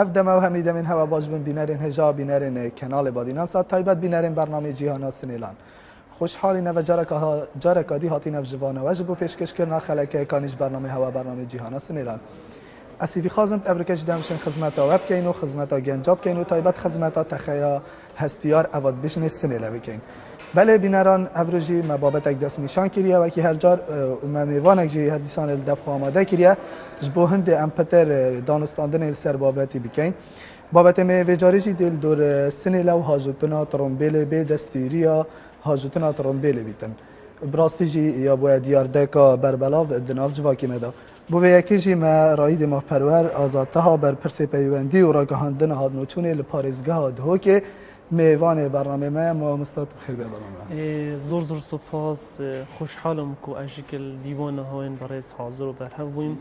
دم و همی دمین هوا باج بین بینرین هجا بینرین کانال بادینان سات تایبت بینرین برنامه جیهانا سنیلان خوشحالی نو جارک دی هاتی نو جوانه و جبو پیشکش کردن خلک کانیش برنامه هوا برنامه جیهانا سنیلان اسیفی خازم تبریکش دمشن خدمت وب کینو خدمت گنجاب کینو تایبت خدمت تخیا هستیار اواد بشن سنیلا بکین بله بینران افروجی مبابت دست نشان کریه و که هر جار میوانک جی هر دیسان دفع آماده کریه جبو هند امپتر دانستاندن سر بابتی بکین بابت می وجاریجی دل دور سنیلا و هاجوتنا ترومبیل به دستیریا هاجوتنا ترومبیل بیتن براستیجی یا باید دیار دکا بربلاو دناف جواکی مدا بو یکیجی ما رایید ما پرور آزادتها بر پرسی پیوندی و راگهاندن هاد نوچونه لپارزگاه هاد هو که میوان برنامه ما مستعد بخیر در برنامه زور سپاس خوشحالم کو اشکل دیوانه هاین برای حاضر و برهم بویم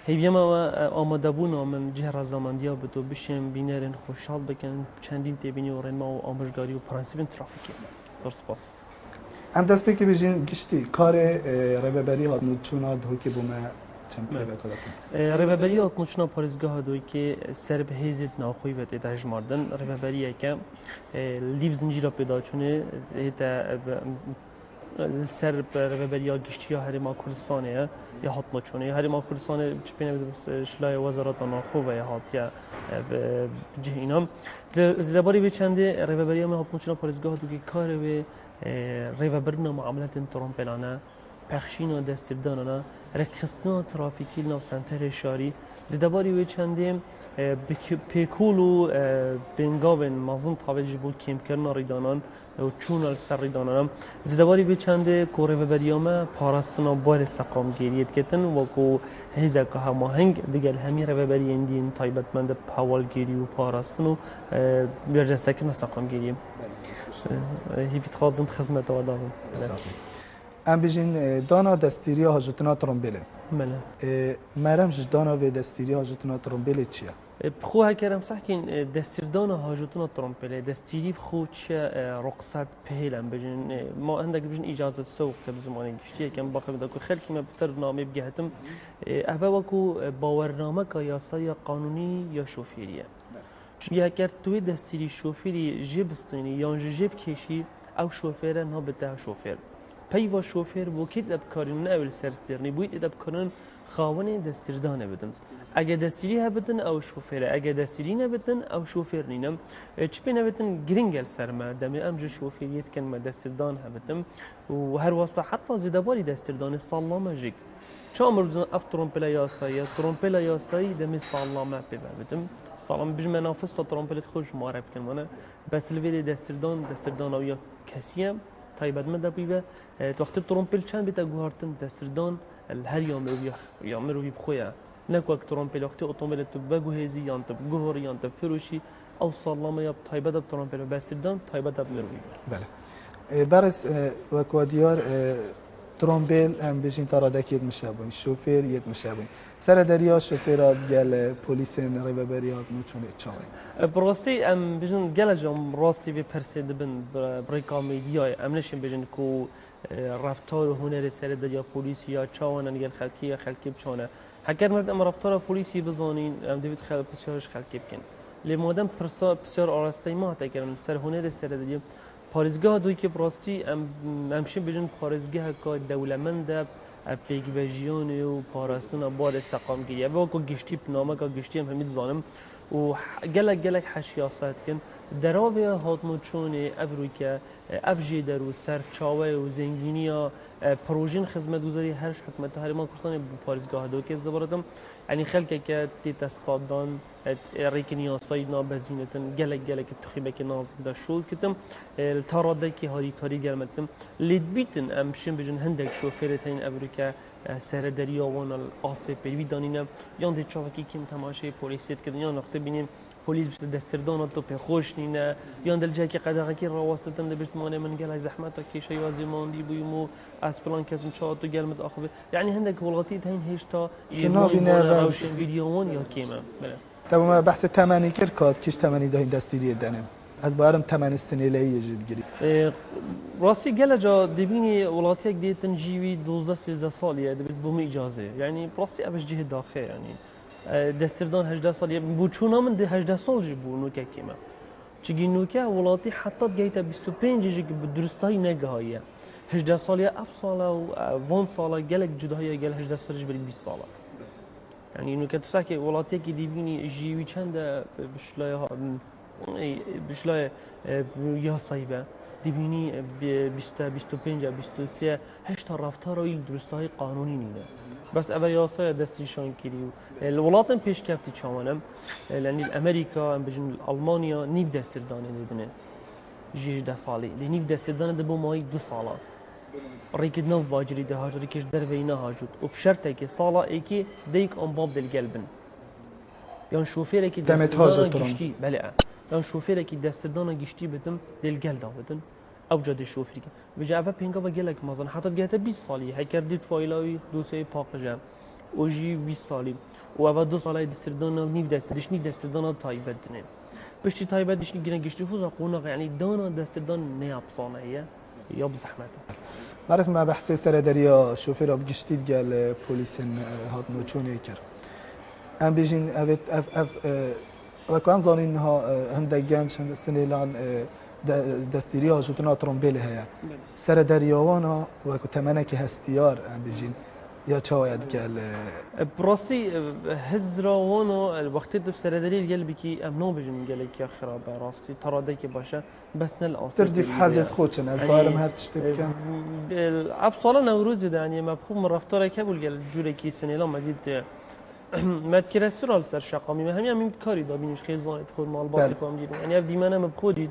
هیویم و آماده بونا من جهر زماندیا بدو بشیم بینرین خوشحال بکن چندین تبینی و رنما و آموزگاری و پرنسیب ترافیکی زور سپاس ام دست بکی بجین گشتی کار رهبری هات نوچونه هاد هو که بوم رهبری آتموچنا پارێزگاها دوی که سر به هیزت ناخوی و تیتاج ماردن رهبری که لیب زنجیرا پیدا چونه سر رهبری گشتی هرما کردستانه یا هات چونه هرما کردستانه چپینه شلای وزارت ناخو و هات یا جهینام زباری به چنده رهبری ما آتموچنا پارێزگاها دوی کار و رهبرنا معاملات ترامپلانه پخشین و دستیردانانه رکستان ترافیکی ناف سنتر شاری زدباری و چندیم پیکول و بنگاون مازن تابلج بود کم کردن ریدانان و چون سر ریدانان زدباری و چنده کوره و بدیامه پاراستنا بار سقام گیریت کتن و کو هیزه که هماهنگ دیگر همی رو ببری اندین تایبتمند پاول گیری و پاراستنو بیرجه سکن سقام گیریم هیپیت خازم خدمت آدم ام بجین دانا دستیری هاجوتنا ترومبیل بله مرمش دانا و دستیری هاجوتنا ترومبیل چیه؟ بخو هکرم سحکین دستیردان هاجوتنا ترومبیل دستیری بخو چه رقصت پهلم بجین ما عندك بجین اجازه سوق که بزمانی گشتیه که باقی بده که خلکی ما بتر نامه بگهتم اوه وکو باورنامه که یاسای قانونی یا شوفیریه چون اگر توی دستیری شوفیری جبستانی یا جب کشی او شوفیره نابته شوفیر پیوا شوفیر بو کید ابکارین اول سرسترنی بوید ابکارن خاونه دستیردانه بدن اگه دستیری هبدن او شوفیره اگه دستیری نبدن او شوفیر نینم چی بی نبدن گرینگل سرما دمی امج شوفیریت کن ما دستیردان هبدم و هر واسه حتی زدباری دستیردان سالامه جیگ چامر بدن اف ترومپلا یاسایی دمی سالامه ببدم سالام بج منافس ترومپلت خوش معرب کن منه بس الویل دستیردان او یا کسیم تایبت مده بیوه وقتی ترومپل چند بیت گوهرتن دستردان هر یا مروی بخویا نکو اک ترومپل وقتی اتومبیل تو بگوهزی یا انت بگوهر یا انت فروشی او سالامه یا تایبت اب ترومپل بستردان تایبت اب مروی بله برس وکو دیار ترومبیل هم بجین تارادک ید مشابون شوفیر ید مشابون سر دریا شوفیرات گل پلیس رهبریات نوچونه چاوی براستی ام بجن گل جام راستی و پرسید بن بریکا میدیای ام نشین بجن کو رفتار و هنر سر دریا پلیس یا چاوانن گل خلکی بچانه هکر مرد ام رفتار پلیسی بزانین ام دوید خل بسیارش خلکی بکن لمادم بسیار آراسته ما تکرن سر هنر سر دریا پارێزگاه دوی که براستی امشین بجن پارێزگاه که دولمنده پیگوژیان و پاراستن بار سقام گیری و که گشتی پنامه که گشتی هم همید زانم و گلک حشیاست کن درابه هاتمو چون ابروی که ابجی درو سر چاوه و زنگینی ها پروژین خدمت گذاری هرش حکمت هر ما کورسان پارێزگاه دو که زبردم یعنی خلک که تیت صادان ریکنی سایدنا بزینتن گلک تخیبه که نازک دا شول کتم التراده که هاری کاری گرمتم لید بیتن امشین بجن هندک شوفیرت این ابروی سر دریا وان آسته پیوی دانینم یان دی چاوکی کیم تماشای پلیسیت کردن یا نقطه بینیم پلیس بشه دستردان تو خوش نینه یان دل جای که قداغه کی راوستن دبشت مانه من گلای زحمت کی شی وازی ماندی بویمو از پلان کسم چات و گلمت آخر یعنی هندک ولاتیت هین هشتا کنابینه روشن ویدیوان یا کیما بله تمام بحث تمنی کرد کیش تمنی داین دستیری دنم از بارم تمن السنه یجید گری راستی گله جا دبینی ولاتیک دیتن جیوی 12 13 سالیه دبیت بوم اجازه یعنی راستی ابش جهه داخل یعنی دستردان 18 سالی بوچونا من ده 18 سال جی بو نوکه کیما چگی نوکه ولاتی حتی گیتا 25 جی که درستایی نگهایه 18 سالی اف ساله و 1 ساله گلک جدایی گل 18 سالش بری 20 ساله يعني انه كتساكي ولاتي كي ديبيني جيوي چند بشلاي يا صايبه ديبيني 20 25 23 هشت رفتار ويل درستای قانونی نینه بس اول یاسای دستیشان کریو الولاتن پیش کفتی چامانم لان امریکا ام بجن المانیا نیو دستردانه دیدنه 18 سالی نیو دستردانه دبو مای 2 ساله ريكد نو باجري ده هاج ريكش درفينا هاجود وبشرطه كي صاله ايكي ديك ام باب دلقلبن يعني شوفير كي دستدانا گشتي بلا يعني شوفير كي دستدانا گشتي بدم دلقل داودن او جاد الشوفير بجا افا بينغا وگلك مازن حتى جهت 20 سالي هكر ديت فايلاوي دوسي باقجا اوجي 20 سالي و افا 2 سالي دستدانا نيف دستدشني دستدانا تايبدنه بشتي تايبدشني گنا گشتي فوزا قونا يعني دانا دستدان نيابصانه هي یا بزحمته. مرد ما بحث سر دریا شوفر آب گشتی بگل پلیسن هات نوچونه کرد. ام بیشین اف و کام زانین ها هم دگان چند سنیلان دستیری ها شوتنا ترامبیله هیا. سر دریاوانا و کتمنه که هستیار ام بیشین یا چاید گل. براسي هزراوانا الوقت دو سر دریل گل بکی امنا بیشین گل کی خرابه راستی تراده کی باشه بس نل آسیب. تردیف حزت خودشن از بارم هر چطور کن. ابسالا نوروز ده يعني مفهوم رفتاره که بول گل جوری کی سنیلا مدید مد کی رستوران سر شقامی همین کاری دابینش خیزان ادخل مال باقی کام دید يعني ابدی منم بخودید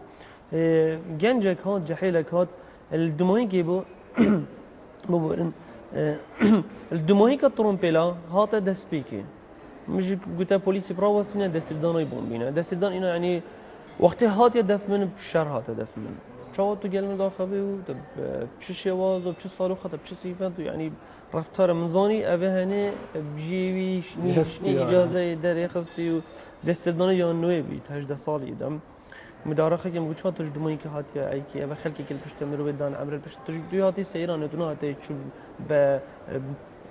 گنجک هات جحیلک هات الدمایی که بو ببورن الدمایی که ترومپلا هات دست بیکی مش قلت پلیس برا وسینه دستردانای بومبینه دستردان اینا يعني وقتی هات دف من بشر هات دف من شو تو گل مداخبه و چه شواز و چه صاروخ و چه سیفت يعني رفتار منزانی اوه هنه بجیویش نی اجازه در خستی و دستردان یا نوی بی 18 سالی دم مدارخه که مگوچ هاتش دمایی که هاتی ای که اوه خلکی که پشت مرو بدان عمر پشت دوی هاتی سیران دونه هاتی چو به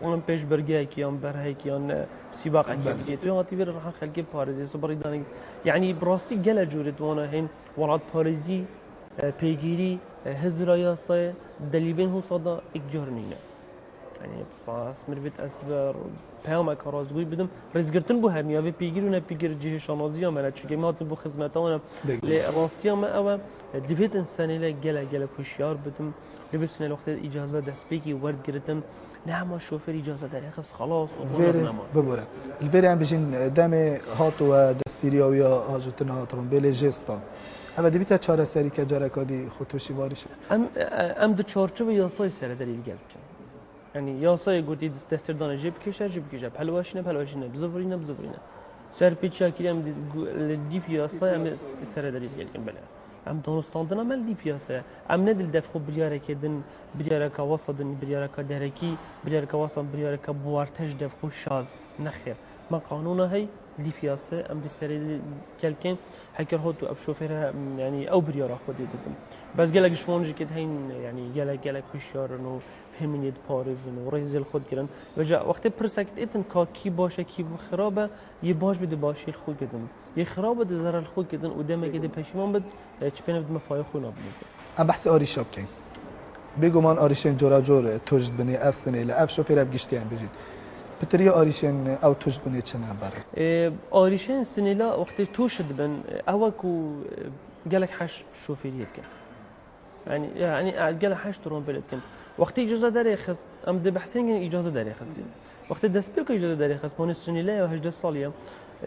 اونم پیش برگه کیان برای کیان سیباق اکی توی هاتی بر راح خلقی پاريزي صبري داني يعني براسي جل جورد وانا هين ولاد پاريزي پیگیری هزرایا سای دلیبین هو صدا اجار نینه يعني بصاص مربت اسبر پیام کارازگوی بدم رزگرتن بو همیا و پیگیرو نه پیگیر جه شانازی منه چون ما تو بو خدمتانم ل راستیا ما او دیفت انسانی ل گله کوشیار بدم لبسن الوقت اجازه دست بگی ورد گرتم نه ما شوفر اجازه داره خلاص وفير ببره الفير عم بيجين دامي هاتو دستيريا ويا هاجوتنا هاترون بيلي جيستان هذا دي بيتا چاره سری که جرکادی خطوشی واریش ام دو چارچوب یاسای سر دلیل گلد کن یعنی یاسای گوتی دستردان جیب کشه پلواشینه بزورینه سر پیچا کی ام دی یاسای ام سر دلیل گلد بله ام دانستاندنا مل دی پیاسه ام ندل دفخو بریاره کدن بریاره کا وسطن بریاره کا درکی بریاره کا وسط بریاره کا بوارتج دفخو شاد نخیر ما قانونه هي دي فياسة أم دي سري كالكين هكر هوتو أب شوفيرها يعني أو بريارة خودي دتم بس جالك شوانج كده هين يعني جالك خشيار إنه همين يد باريس إنه رئيس الخود كرن وجا وقت برسكت إتن كي باشا كي خرابة يباش بده باشي الخود كدن يخرابة دزار الخود كدن قدامه كده بشيمان بد تبين بده مفاي خونا بنيته أم بحث آري شاب كين بيجو من آريشين جورا جور توجد بني أف سنة لأف شوفيرها بجشتي عم بيجي بتريا آريشين أو توش بني چنه برد آريشين سنيلا وقت توشد بن أوكو جالك حش شوفيريت كان يعني جالك حش ترون بلد كان وقت إجازة داري خست أم ده بحثين إجازة داري خستين وقت دسبيك إجازة داري خست من السنيلا وهجد صالية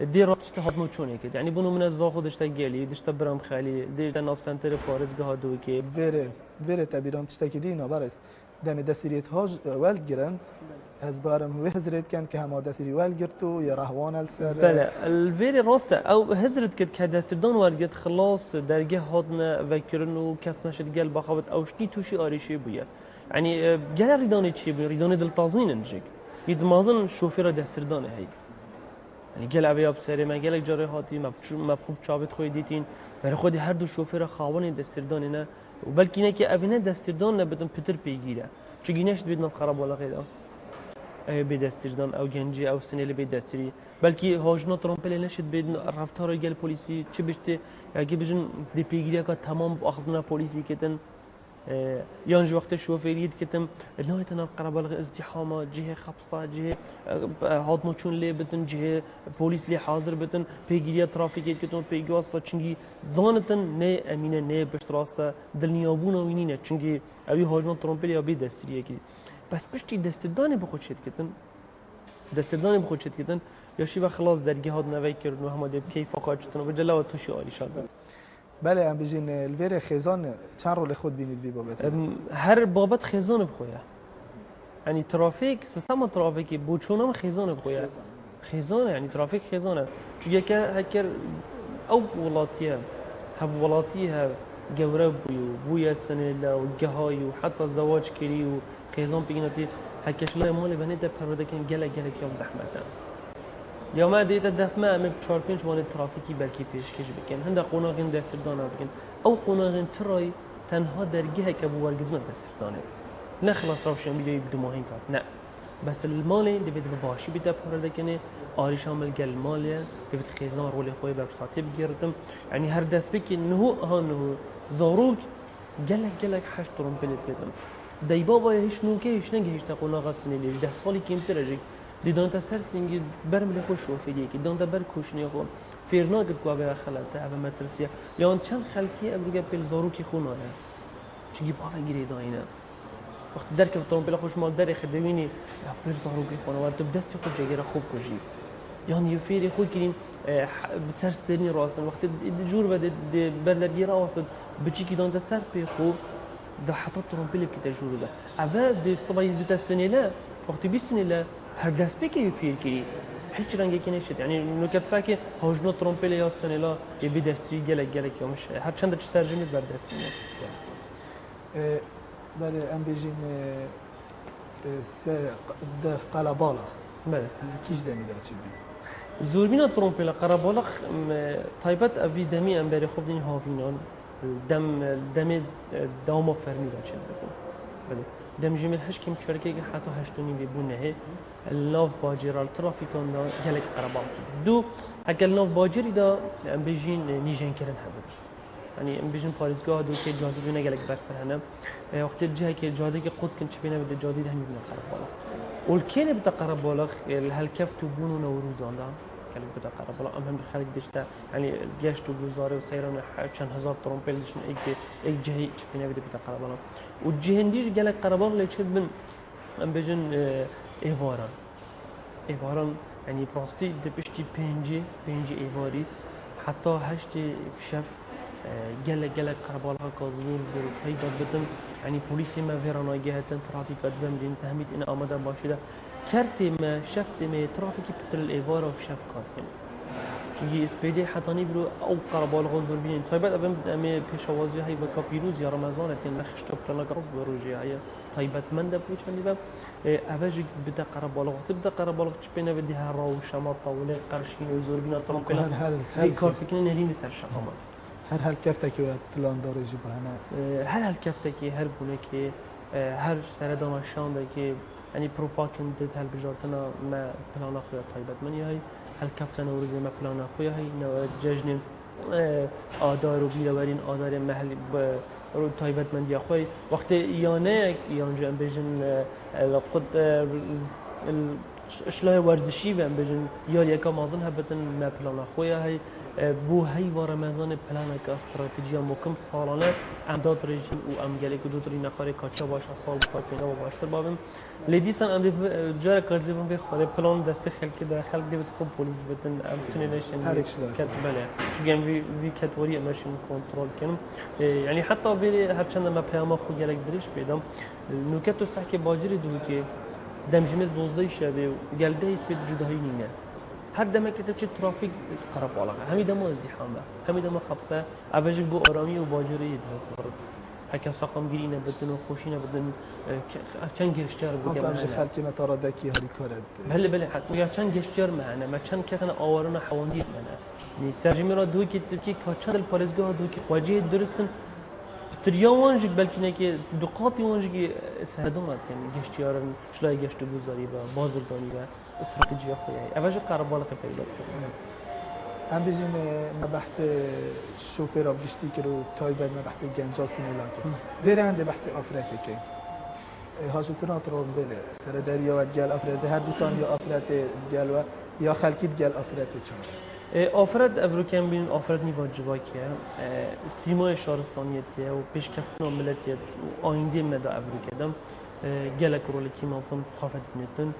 دي راتش تهضمو چونه كده يعني بنو من الزاخو دشتا جالي دشتا برام خالي دشتا ناب سنتر باريس جهادو كي فيري تبيران تشتكي دينا بارس دم دسيريت هاج والد جرن از بارم هزرت كان كهما دسيري والجرتو يا رهوان السر بلا الفيري راسته او هزرت كد كدسردان والجت خلاص درجه هادنا وكرنو كسنش الجل بخوت او شتي توشي اريشي بويا يعني جل ريداني تشي ريداني دلتازين نجيك يدمازن شوفير دسردان هي يعني جل ابي بسري ما جلك جاري هاتي مبخوب چابت خوي ديتين برای خود هر دو شوفير خاون دستردان نه وبلكي نكي ابينا دستردان بدون بتر بيگيره چگينش بيدنا خراب ولا غيره بدستیردان او گنجی او سنیل بدستری بلکه هاجنا ترامپل نشد بید رفتار گل پلیسی چه بشته اگه بجن دی پیگیری که تمام اخذنا پلیسی کتن يانج وقت الشوفيريد كتم نهاية قرابة ازدحام جهة خبصة جهة هاتنو چون لي بتن جهة بوليس لي حاضر بتن بيجي ترافيك كتم بيجي واسطة چنگي زانتن نه أمينة نه بشراسة دلنيابونا وينينة چنگي أبي هاجمان ترامبيل يا بي دستريه كي بس بشتي دستداني بخود شد كتن دستداني بخود شد كتن يا شيبا خلاص درجة هاد نوي كردن وهم كيف فقط شتن وبجلا وتوشي عالي شاد بله ام بجین الویر خیزان چند رول خود بینید بی بابت هر بابت خیزان بخویا یعنی ترافیک سیستم ترافیکی بوچونم خیزان بخویا خیزان یعنی ترافیک خیزانه چون که هکر او ولاتیه هف ولاتیه جورب بویا سنه لا و جهایی و حتی زواج کری و خیزان بگینتی هکش لا مال بنده پرورده کن گله که زحمته یا ما دیت دفعه ام بچارپینج وان ترافیکی بلکی پیشکش بکن هنده قناغین دستردانه بکن او قناغین ترای تنها درجه که بوارگدن دستردانه نه خلاص روشن بیایی بدماهین کار نه بس المالی دبید باشی بیت پرده کنه آریش عمل گل مالیه دبید خیزان رولی خوی برساتی بگیردم یعنی هر دست بکی نهو زاروک گلک حشت ترامپلیت کردم دای بابا هیچ نوکه هیچ نگه هیچ تقناغ سنیلی 10 سالی کم ترجی دیدن تا سر سینگی برم خوش وفیدی که دیدن تا بر کوشنی خو فیرنا قد کو به خلات ابا مترسیا یا چند خلکی ابروگه پل زاروکی خونه چیگی بخواه گیری داینا وقت درک ترامپل خوش مال در خدمینی یا پل زاروکی خونه ورت بدست خود جگر خوب کجی یعنی فیری خو کریم سر سرنی راسن وقت جور بده بردگی راست بچی کی دان تا سر پی خو ده حتی ترامپل کی تجور ده اول ده صباحی دو تا سنیله وقت 20 سنیله هر دست بکی فیر کی هیچ رنگی که نشد یعنی نکته ساکی هاجنا ترامپل یا سنیلا یه بی دستری گلک یا مش هر چند چه سرجمی بر دست میاد بله ام بیجین ده قلبالا بله کیش دمیده چی بی زوربینا ترامپل قربالخ تایبت اوی دمی ام بری خوب دین هاوینان دم دام فرمی را چه بله دم جميل هش كم شركة حتى هشتوني بيبونه الناف باجر الترافيكون دا جالك قربان دو هكال ناف باجري دا ام بيجين نيجين كرن هبل يعني ام بيجين باريزگاه دو كي جادي بينا جالك برفر هنا وقت الجهة كي جادي كي قد كنت بينا بده جادي ده هم بينا قربان والكين بده قربان هالكف تبونو نوروزان دا كان بده قربان ام هم خارج دشتا يعني جاش تو گزاره و سيران چند هزار ترامپل دشن ايك جهة بينا بده قربان والجهنديش جالك قربان اللي تشد من ام بيجن ايفاران يعني براستي دبشتي بينجي ايفاري حتى هشتي شاف جالك قربان هكا زور هيدا بدم يعني بوليسي ما فيرانا جهتن ترافيكات بمدين تهميت ان اماده باشده كرتي ما شفت ما ترافيكي بتل ايفارا وشاف كاتين چونکی اسپیدی حتانی برو او قربال غزور بین تایبت ابم امی پیشوازی های و کاپیروز یا رمضان اتن نخش تو پلنا قرص بروجی های تایبت من دبوچ من دیبم اوجی بده قربال وقت بده قربال چ بینه بدی هر راو شما طاوله قرشین و زور بین ترام کلا هل کارت کنه نرین سر شقامت هر کفته که پلان داره جی بهانه هر کفته که هر بونه که هر سردان شانده که یعنی پروپاگاندا هل بجارتنا ما پلان خود تایبت من یه هل كفتن ورزي ما بلانا خويا هي ججن آدار و بیرورین آدار محلی رو تایبت من دیا خوی وقت یانه یانجا بجن قد اشلای ورزشی و بجن یا یکا مازن هبتن ما پلانا خویا هی بو هی و رمضان پلانا که استراتژی مکم سالانه امداد رژیم و امگلی که دو تری نخاره کاچا باشه سال ساکنه و باشتر بابم لیدیسان ام جار کارزی بم بخوره پلان دست خلک در خلک دیت خوب پلیس بتن ام تونیشن کت بله چون وی کتوری ماشین کنترل کنم یعنی حتی بری هر چند ما پیام خو گلک دریش پیدام نوکتو سحک باجری دو که دمجمه دوزده شبه گلده اسپید جدایی نینه هر دم که تبچه ترافیک قرب بالا همی دم ازدحامه همی دم خبصه اوجی بو آرامی و باجری درس برد هکا ساقم گیری نبودن و خوشی نبودن چند گشتر بگم همش خلکی متارا دکی هری کارد بله حتی یا چند گشتر معنا ما چند کسان آواران حواندید معنا نی سرجمی را دو که چند الپارزگاه دو که خواجه درستن فتریا وانجک بلکه نه که دقاتی وانجک سردمات کنی گشتیارن شلای گشت گذاری و بازرگانی و استراتژی خویی. اولش قرار بالا پیدا کنیم. ام بیشین مبحث شوفر آب گشتی که رو تایبد مبحث گنجال سینیلان که ویرنده بحث آفرتی که هاجوتنا ترون بله سر دریا و گل آفرتی هر دیسان یا آفرتی گل و یا خلکیت گل آفرتی چند آفرد افروکن بین آفرد نیواجبا که سیمای شهرستانیتیه و پیشکفتن ملتیه و آینده مدا افروکدم گلک رولی مازم خافت بنتن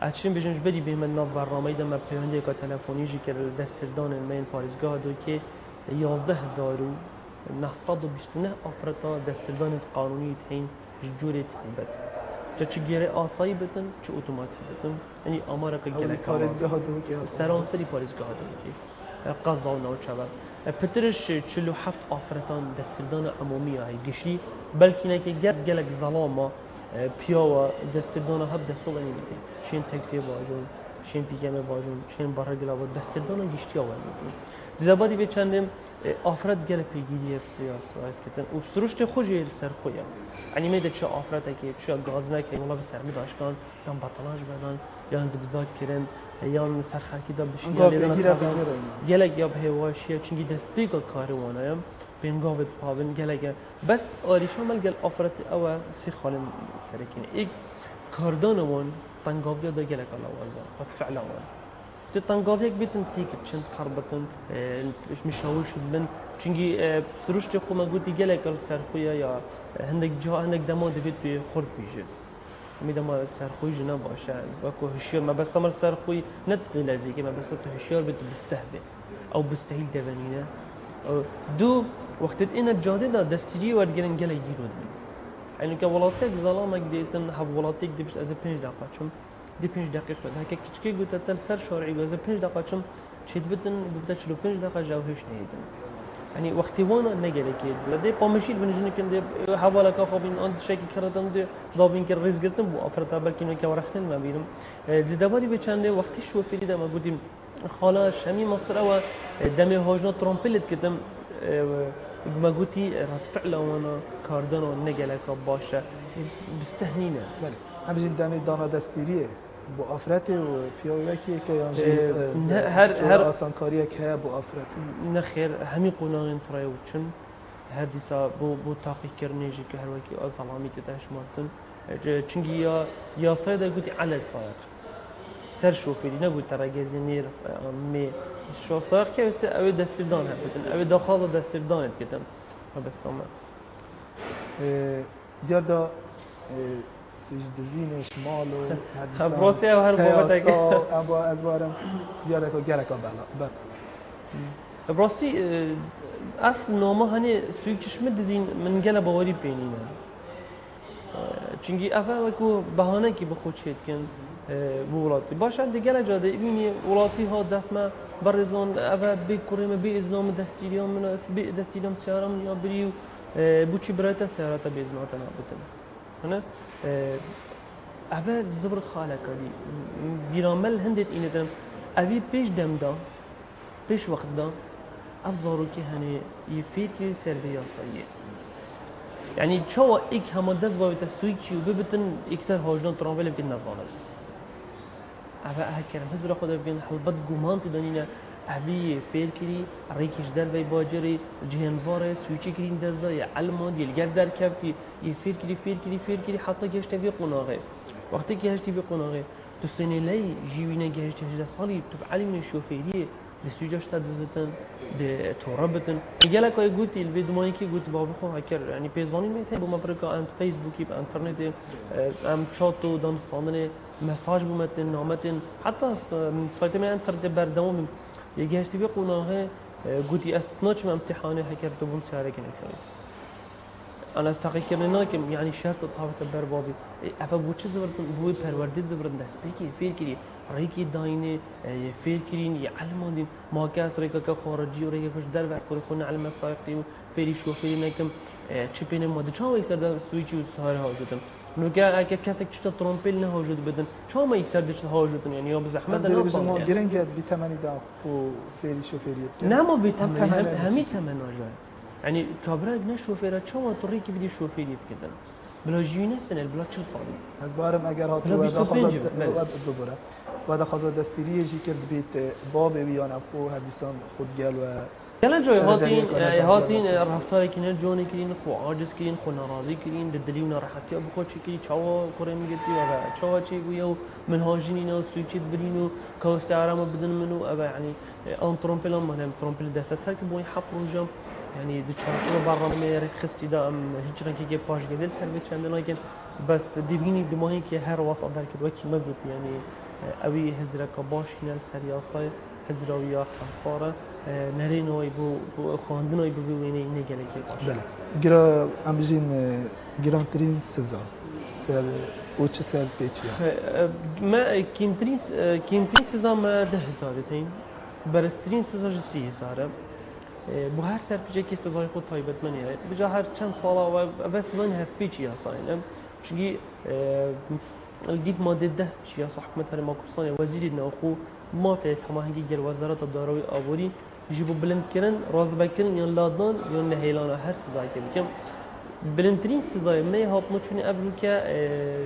اتشین بیشتر بدی به من ناف برنامه دم پیوندی که تلفنی جی که دستردان من پاریزگاه دو که 11,929 آفرتا دستردان قانونی تین جوری تایبت چه گیره آسایی بتن چه اتوماتیک بتن یعنی آمار که گله پاریزگاه دو که سرانسری پاریزگاه دو که قضا و نوچه‌بر پترش 47 آفرتان دستردان عمومی های گشی بلکه نه که گلک ظلام پیاوا دستردان هب دستور نمیدید شین تاکسی باجون شین پیکم باجون شین بارگلا و دستردان گشتی آوردید زبادی به چندم آفرد گل پیگیری سیاست کردن و سرشت خوشی سر خویم یعنی میده چه آفرد که چه گاز نکنه ولی به سرمی داشتن یا بطلاج بدن یا انزبزاد کردن یا سر خرکی داد بشی گلک یا به هواشیه چنگی دست بیگا کاروانایم بینگاوت پابن گلگه بس آریشان مال گل آفرت او سی خالم سرکینه ایک کاردانوان تنگاویا دا گلک آلوازه و فعلا وان تو تنگاویک بیتن تیکت چند خربتن مشاوش بن چنگی سروشت خو مگوتی گلک آل سرخویا یا هندک جا هندک دما دوید توی خورد بیشه میدم سرخوی جنا باشه و کو هشیار ما بس مال سرخوی ند لازم که ما بس تو هشیار بیت بستهبه او بستهیل دوانینه دو وقتی این جاده دا دستیری وارگیرن گله گیرود می. یعنی که ولاتک ظلام اگدیتن هف ولاتک دیبش از 5 دقیقه چم دی 5 دقیقه خود هک کچکی گوته تل سر شرعی و از 5 دقیقه چم چید بدن بوده 45 دقیقه جوهش نیدن. یعنی وقتی وانا نگره کید لده پامشیل بنجنی کنده حوالا کافا بین آن شکی کردن ده دابین که ریز گرتن بو آفرتا بلکه نوی که ورختن ما بیرم زدباری بچنده وقتی شو فیلی دم بودیم خالاش همی مصر و دم هاجنا ترامپلت کدم ما قلتي رات فعلا وانا كاردانو نجلك باشه بستهنينه. بله. همچنین دمی دانا دستیریه با آفرتی و پیاوکی که یعنی هر آسانکاریه که با آفرتی. نخیر همی قلنان ترای وچن هر دیسا بو تاقی کرنیجی که هر وکی آزالامی تداش مارتن چنگی یا سایده قلتی على سایق سر شوفیری نبود تراجزی نیر می شو سایق که بس اوی دستیردان هستن اوی داخل دستیردانت کتم ما بس تمام دیار دا سویج دزینش مالو براسي او هر بابتك ابو ازبارم دیارکو گلکا بلا براسي اف نوما هني سويك چشم دزين من گله باوری بینینه چونگی اف وکو بهانه کی بخود شد کن بولاتی باشه دیگر جاده اینی ولاتی ها دفمه برزان اف بی کریم بی ازنام دستیریام من بی دستیریام سیارم یا بریو بوچی برایت سیارات بی ازنات نبودن نه اول زبرت خاله کردی بیرامل هندت اینه دم اوی پیش دم دا پیش وقت دا افزارو که هنی یفیر که سربیاساییه یعنی چوا ایک همه دست باید سویچی و ببتن اکثر هاجدان ترامویل بکن نزانه اوه هکرم هزر خود بگن حلبت گمان تدانینه اوی فیر کری ریکش در وی باجری جهنواره سویچی کرین دزا یا علمان دیلگر در کفتی یه فیر کری حتی گشت وی قناغه وقتی که هشتی وی قناغه تو سنه لی جیوینه گشت 18 سالی تو علم شوفیریه لسوجاش تدزتن ده توربتن میگه که گویی الویدمایی که گویی بابی خو هکر یعنی پیزانی میته با مبرکا ام فیسبوکی با اینترنت ام چات و دانستاندن مساج بومتن نامتن حتی سایت من اینترنت بردام یه گشتی به قناعه گویی استناچ من امتحانه هکر تو بون سیاره کنه أنا استحقيق كنا كم يعني شرط طابت بربابي أفبوش زبرتن هو پروردید زبرتن دست بکی فیر کری ریکی داینه فیر کرین يعلمون دين ما كاس ريكا كخارجي وريكا كش در وقت خونه علم سائقي فيري شو فيري نكم چپینه ماده چاو ایک سر سویچی و سهاره هاجودن نوگه اگه کسی که ترامپل نه هاجود بدن چاو ما ایک سر دچ هاجودن یعنی یا بزحمت نه بزن ما گرنگت ویتامینی دا خو فیری شو فیری نه ما ویتامین همی تمنا جای يعني كابراج نشوفيرا چوا طريقي بدي شوفيري بكدن بلا جينا سنه بلا 40 سالي از بارم اگر هات بلا و 25 ببره و خازا دستیری جی کرد بیت باب بیان ابخو هدیسان خود گل و يلا جوي سردرية هاتين رفتاري كنا جوني كرين خو عاجز كرين خو ناراضي كرين دليونا راحتي ابو كوتشي كري تشاو كوري ميجتي ابا تشاو تشي ويو من هاجينينا سويتشيت برينو كوستارا ما بدن منو ابا يعني ان ترومبيل ما هم ترومبيل دسسر كبوي حفروا جام يعني دتشاركوا برا ما خستي دا ام هجران كي باش جزيل سلبي كان لكن بس ديبيني دماغي كي هر وسط دار كدوا كي مبت يعني اوي هزرك باش هنا السرياسه هزراويا خساره نرینوی بو خواندنوی بو وینه نگله که باشه. بله. گرا ام بجین گران ترین سزا سر او چه سر پیچیه؟ ما کمترین سزا ما 10,000 تین. برسترین سزا 30,000. بو هر سر پیچه که سزای خود تایبت منیه. بجا هر چند ساله و سزای هف پیچی هستیم. چونکی الدیف ماده 10 چیه صح مثلا ما کورسان وزیر ناخو ما في كما هنجي جل وزارة الداروي أبوري يجيبوا بلند كرن راز بكرن ين لادان ين نهيلانا هر سزاي كم بلندرين سزاي ما هات ما تشوني قبل كا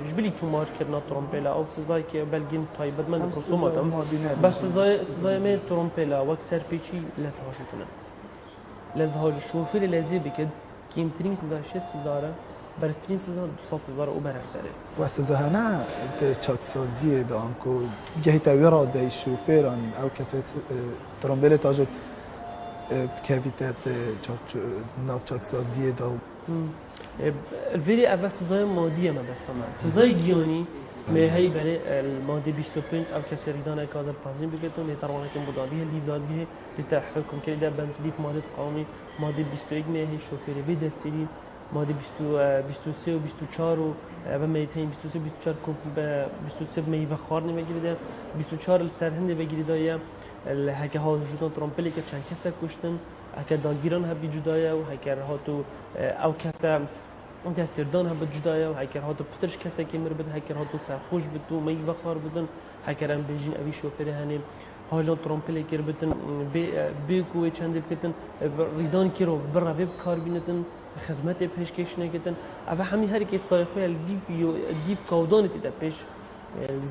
جبلي تومار كرنا ترومبيلا أو سزاي كبلجين طيب من كرسوماتهم بس سزاي ما ترومبيلا وكسر بيشي لازهاش كنا لازهاش شوفير لازم بكد كيمترين سزاي شش سزارة برسترین سزا 200,000 او برافزاره و سزا هنه چاکسازی دان که گهی تاویرا دی شوفیران او کسی ترامبیل تاجد کیفیت ناف چاکسازی دا الفيري أبى سزاي مادية ما بس ما سزاي جيوني ما هي بري المادة 25 أو كسر دانا كادر تنظيم بكتون لترونا كم بداديه اللي بداديه لتحكم كده بنتليف مادة قومي مادة 21 ما هي شوفيري بدستيري ماده 23 و 24 و و میتین 23 24 کوب 23 میوه خار نمیگیره 24 السرهند بگیری دایم هکه ها جدا ترامپلی که چند کس کشتن هکه داگیران ها بی جدایه و هکر ها تو او کس اون دستیردان ها بی جدایه و هکر ها تو پترش کسی که مر بد هکر ها تو سرخوش بد تو میوه خار بدن هکر هم بیجین اوی شوفر هنیم هاجان ترامپلی که بتن بی کوی چند بکتن ریدان کی رو بر وب کار بینتن خدمت پیشکش نکردن. اول همین هر کی سایخوی دیف کودانی تیده پیش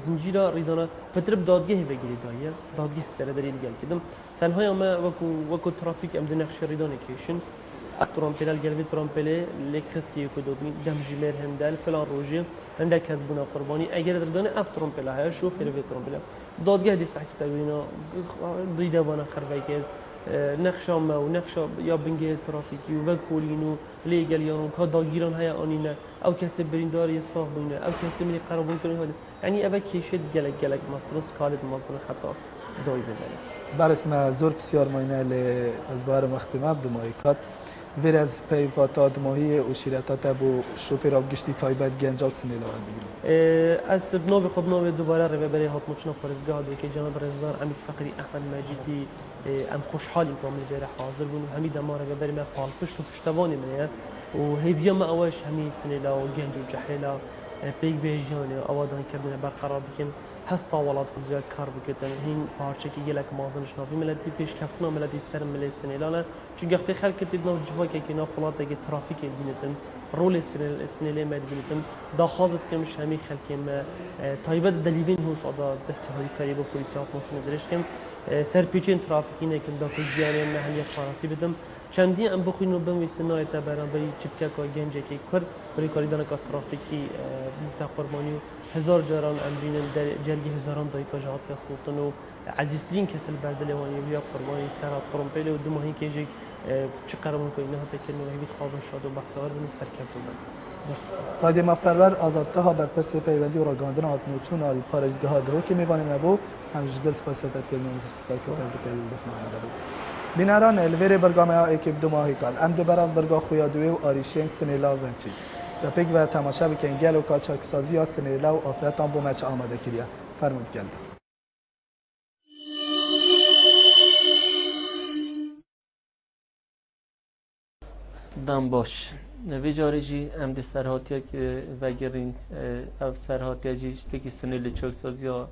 زنجیرا ریدانا پترب دادگاه بگیرید دایر دادگاه سرداری دیگر کردم. تنها ما وکو ترافیک ام دنخش ریدانی کشن. ترامپل الجلبي ترامپل لكريستي كودوبين دم جمير هندال فلان روجي عندك كسبنا قرباني اگر ردانه اف ترامپل ها شوف في ترامپل دادگاه دي صح كتابينا ضيده وانا خربايك نقشا ما ونقشا یا بنگه ترافیکی و کولینو لیگل یانو که داگیران های آنینا او کسی برینداری صاف بینه او کسی منی قربون کنه هاد یعنی اوه کیشت گلک مصر سکالت مصر حتی دای ببره برس ما زور بسیار ماینه ل از بار مختمه دمایکات ویر از پیفاتا دماهی و شیرتات بو شوفر آب گشتی تایبت گنجال سنیل آن بگیریم از بنوی خود نوی دوباره رو ببری هات مچنا پرزگاه دوی که جناب رزدار عمید فقری احمد مجیدی ام خوشحالیم که من جای حاضر بودم همین دماره ببری ما پال پشت و پشتوانی منه و هیویا ما اولش همین سنیلا و گنج و جحیلا بیگ بیجانه آوادان کردن برقرار بکن هست طاولات زیاد کار بکتن هین پارچه کی گلک مازنش نافی ملتی پیش کفتنا ملتی سر ملی سنیلانا چون گفته خلق کتید نو جوای که اینا خلاطه که ترافیک بینتن رول سنیلی مد بینتن دا خازت کمش همی خلقی ما تایبت دلیبین هو صدا دستی هایی کاری با پلیسی ها ممکن درش کم سر پیچین ترافیکی نکن دا کجیانی محلی فارسی بدم چندی ام بخوین و بم ویسنای تا برابری چپکه که گنجه که کرد برای کاری دانه که ترافیکی بیت قربانی هزار جاران امرین در جلگی هزاران دایکا جهات یا سلطان و عزیزترین کسل بردل وانی بیا قربانی سرات قرنپیل و دماهی که جی چه قرارمون که اینها تکرر نوعیت خازم شاد و بختار بودن سرکرد بودن. رادی مفبرور آزادته ها بر پرسی پیوندی و راگاندن آت نوچون آل پارزگاه ها درو که میوانیم ابو هم جدل سپاسیتت که نوستاز که تبریکل دفن آمده بود. بیناران الویر برگامه ها اکیب دماهی کال امده براف برگاه خویادوی و آریشین سنیلا ونچی. در پیک و تماشا بکن گل و کاچاک سازی ها سنیلا و آفرتان بو مچ آماده کریه. فرمود گلده. دام باش. نوی جاری ام دی سرهاتیا که وگرین اف سرهاتیا جی یکی سنیل چوک سازی ها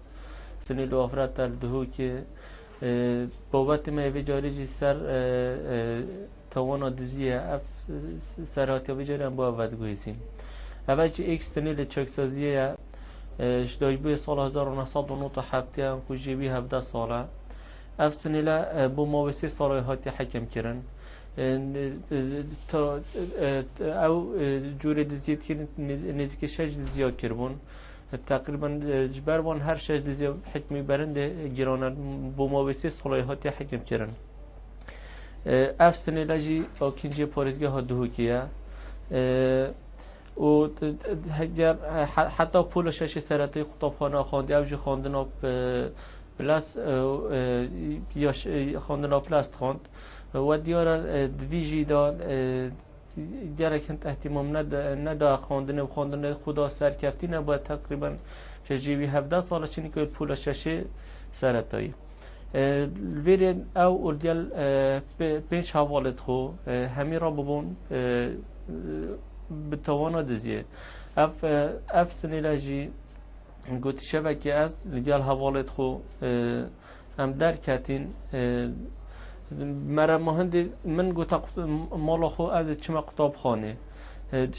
سنیل و آفرت دهو که بابت ما وی جاری جی سر توانا دزیه اف سرات یا وی جاری هم با اول گویسیم اول چی ایک سنی لچکسازیه شدای بوی سال 1997 هم کجیبی 17 ساله اف سنی ل بو موسیقی سالهای هاتی حکم کردن تا او جور دزیت که نزدیک 6 دزیات کردن تقریبا جبران هر 6 دزی حکمی برنده گرانن بو موسیقی سالهای هاتی حکم کردن اف سنی لجی آکینجی پارزگاه ها دهوکیه و حتی پول شش سرطی خطابخانه خواندی اوج خواندن پلاس یا خواندن پلاس خواند و دیار دویجی داد گرکن احتمام ندا خواندن خدا سرکفتی نباید تقریبا جیوی 17 ساله چنین که پول شش سرطی ویرین او اردیل پیش حوالت خو همی را ببون بتوانا دزیه اف سنی لاجی گوتی شبکه از لگل حوالت خو هم در کتین مرا مهندی من گوتا مالا خو از چما کتاب خانه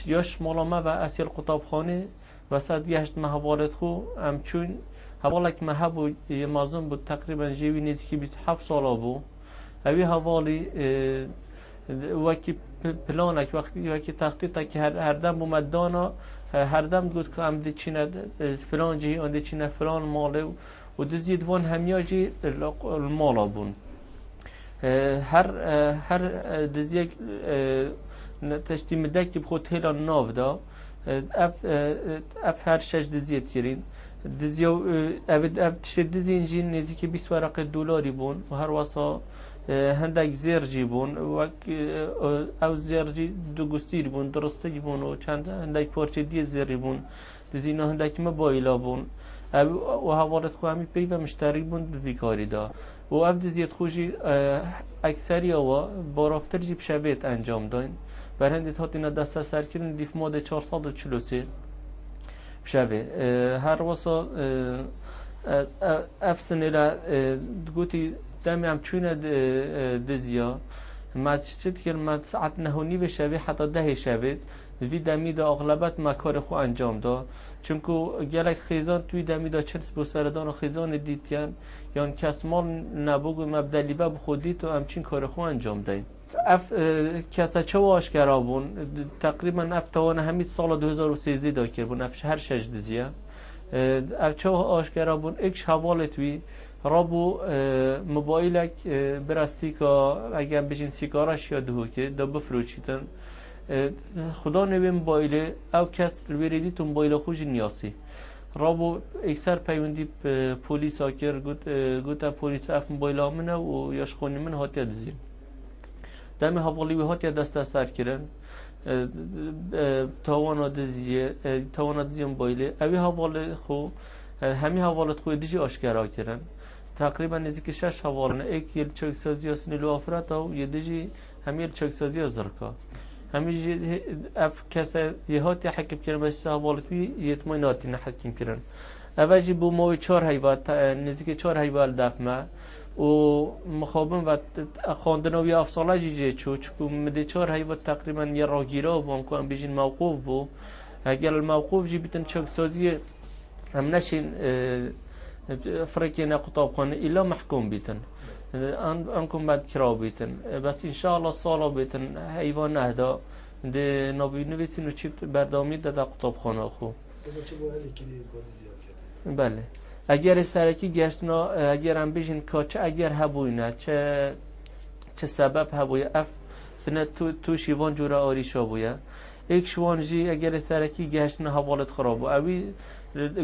یاش مالا ما و اسیل کتاب خانه وسط گشت ما حوالت خو هم چون حوالک ما هبو مازم بود تقریبا جیوی نزدیکی 27 ساله بو اوی حوالی وکی پلانک وقتی تخطیط که هر دم بومدانا هر دم گفت که ام دیچینه فلان جهی آن دیچینه فلان ماله و دزید وان همیاجی المالا بون هر دزیک تشتی مدکی بخود هیلا ناو دا اف هر 6 دزیت کرین دزیو اف تشتی دزین جین نزدیک 20 ورقه دلاری بون و هر واسه هندک زیرجی بون و او زیرجی دو گستری بون درسته بون و چند هندک پارچه دی زیری بون دزینا هندک موبایلا بون و حوالت خو همی پی و مشتری بون ویکاری دا و اف دزیت خوشی اکثری و بارافتر جیب شبیت انجام داین بر هندت هاتینا دست سر کردن دیف ماده 443 شبه هر واسه افسن الى گوتی دمی هم چونه دزیا ما چت کر ما ساعت نهونی و شبه حتی 10 شبه وی دمی دا اغلبت ما کار خو انجام دا چونکو گلک خیزان توی دمی دا چرس بو سردان خیزان دیتیان یان کس مال نبوگو مبدلی و بخودی تو همچین کار خو انجام داین اف کسا چه آشکارا بون تقریبا اف توان همین سال 2013 دا کر بون اف هر 6 دزیا اف چه آشکارا بون اکش حوالت وی رابو موبایلک براستی که اگر بجین سیگارش یا دهو که دا بفروشیدن خدا نوی موبایل او کس الویریدی تو موبایل خوش نیاسی رابو اکثر پیوندی پولیس آکر گوتا پولیس اف موبایل آمنه و یاش خونی من هاتی دزین دمی حوالی و هاتی دست سر کرن توانا دزی موبایل اوی حوالی خو همی حوالت خو دیجی آشکارا کردن تقریبا نزدیک 6 حوالن یک یل چکسازی سنیلو آفرات و یه دیجی همی یل چکسازی زرکا همی اف کسا یه هاتی حکم کردن بس حوالت بی یتمای ناتی نحکم کردن اولی بو موی 4 حیوات نزدیک 4 حیوال دفمه و مخابن و خواندنوی افساله جیجه چون مده 4 حیوات تقریبا یه راگیرا بو امکان بیجین موقوف بو اگر الموقوف جی بیتن چکسازی هم نشین فرقی نقطاب خانه ایلا محکوم بیتن انکم بعد کرا بیتن بس انشاءالله سالا بیتن حیوان نهدا ده نوی نویسین و چی بردامی ده قطاب خانه خو بله اگر سرکی گشتنا اگر هم بیشین که چه اگر هبوینه چه سبب هبویه اف سنه تو شیوان جورا آریشا بویه ایک شوان جی اگر سرکی گشتنا حوالت خرابو اوی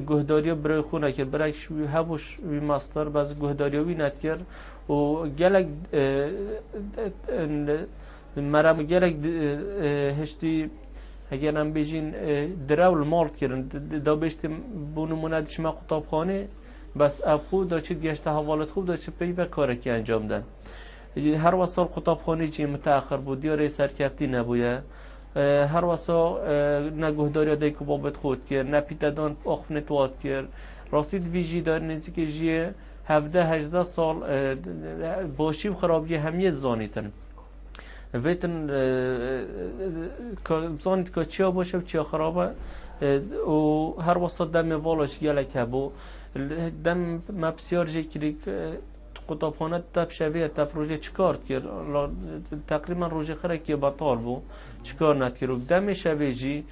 گهداری برای خونه کرد برای شوی هبوش وی ماستر باز گهداری وی نت کرد و گلک مرام گلک هشتی اگر هم بیشین دراول مارد کردن دا بیشتر بونو منادش ما قطاب خانه بس ابخو دا چه گشته حوالت خوب دا چه پی و کاری که انجام دن هر وسال قطاب خانه چی متأخر بود دیاره سرکفتی نبوده هر واسه نگهداری دایی که بابت خود کرد نپیتدان آخفنت واد کرد راستید ویجی دار نزدیک جیه 17-18 سال باشی و خرابی همیت زانیتن ویتن زانیت که چیا باشه و چیا خرابه و هر وسط دم والاش گلک هبو دم مبسیار جی کلی قطابخانه تب شبیه تب روژه چکار کرد تقریبا روژه خره که بطال بو چکار نت کرد دم شبیه جی